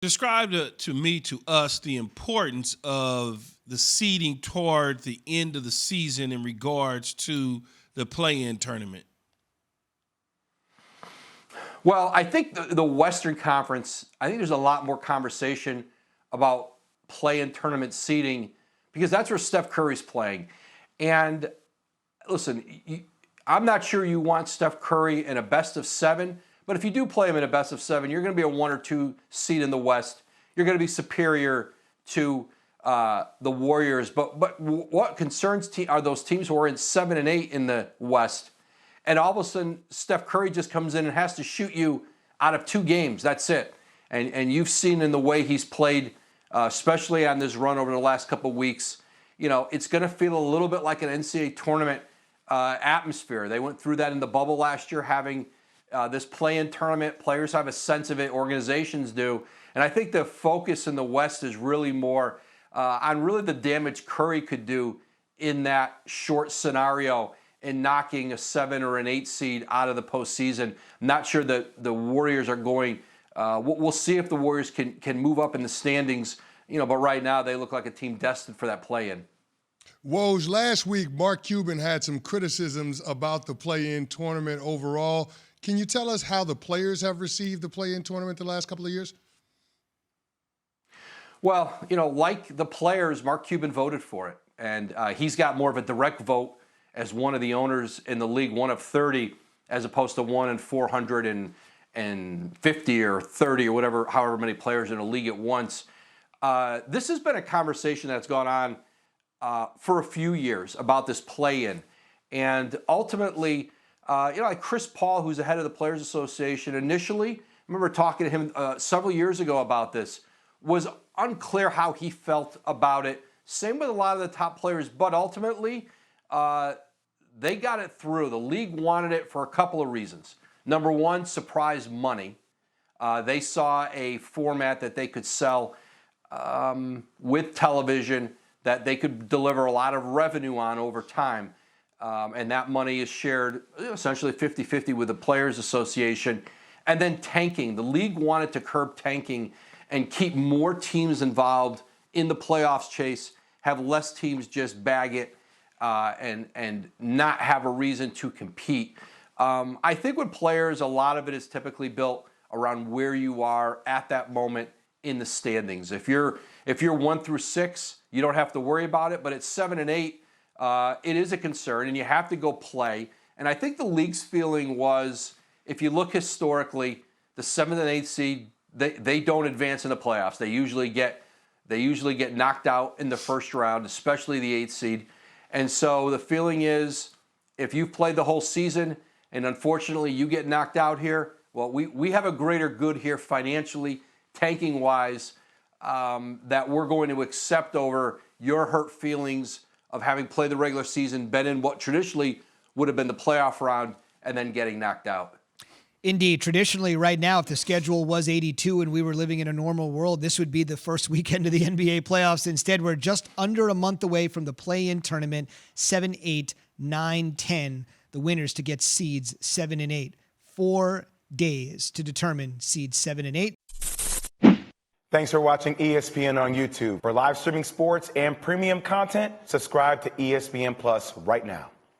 Describe to us, the importance of the seeding toward the end of the season in regards to the play-in tournament. Well, I think the Western Conference, I think there's a lot more conversation about play-in tournament seeding because that's where Steph Curry's playing. And listen, I'm not sure you want Steph Curry in a best of 7, but if you do play him in a best of 7, you're going to be a 1 or 2 seed in the West. You're going to be superior to the Warriors. But what concerns are those teams who are in 7 and 8 in the West, and all of a sudden Steph Curry just comes in and has to shoot you out of 2 games. That's it. And you've seen in the way he's played, especially on this run over the last couple of weeks, it's going to feel a little bit like an NCAA tournament atmosphere. They went through that in the bubble last year, having this play-in tournament. Players have a sense of it, organizations do. And I think the focus in the West is really more on really the damage Curry could do in that short scenario in knocking a 7 or an 8 seed out of the postseason. I'm not sure that the Warriors are going. We'll see if the Warriors can move up in the standings, but right now they look like a team destined for that play-in. Woj, last week Mark Cuban had some criticisms about the play-in tournament overall. Can you tell us how the players have received the play-in tournament the last couple of years? Well, like the players, Mark Cuban voted for it. And he's got more of a direct vote as one of the owners in the league, 1 of 30, as opposed to 1 in 450 or 30 or whatever, however many players in a league at once. This has been a conversation that's gone on for a few years about this play-in. And ultimately, like Chris Paul, who's the head of the Players Association, initially, I remember talking to him several years ago about this, was unclear how he felt about it. Same with a lot of the top players, but ultimately, they got it through. The league wanted it for a couple of reasons. Number one, surprise money. They saw a format that they could sell with television that they could deliver a lot of revenue on over time. And that money is shared essentially 50-50 with the Players Association. And then tanking. The league wanted to curb tanking and keep more teams involved in the playoffs chase, have less teams just bag it and not have a reason to compete. I think with players, a lot of it is typically built around where you are at that moment in the standings. If you're 1 through 6, you don't have to worry about it. But at 7 and 8, it is a concern, and you have to go play. And I think the league's feeling was, if you look historically, the 7th and 8th seed, they don't advance in the playoffs. They usually get knocked out in the first round, especially the 8th seed. And so the feeling is, if you've played the whole season and unfortunately you get knocked out here, well, we have a greater good here financially, tanking-wise, that we're going to accept over your hurt feelings of having played the regular season, been in what traditionally would have been the playoff round, and then getting knocked out. Indeed. Traditionally, right now, if the schedule was 82 and we were living in a normal world, this would be the first weekend of the NBA playoffs. Instead, we're just under a month away from the play-in tournament, 7, 8, 9, 10, the winners to get seeds 7 and 8. 4 days to determine seeds 7 and 8. Thanks for watching ESPN on YouTube. For live streaming sports and premium content, subscribe to ESPN Plus right now.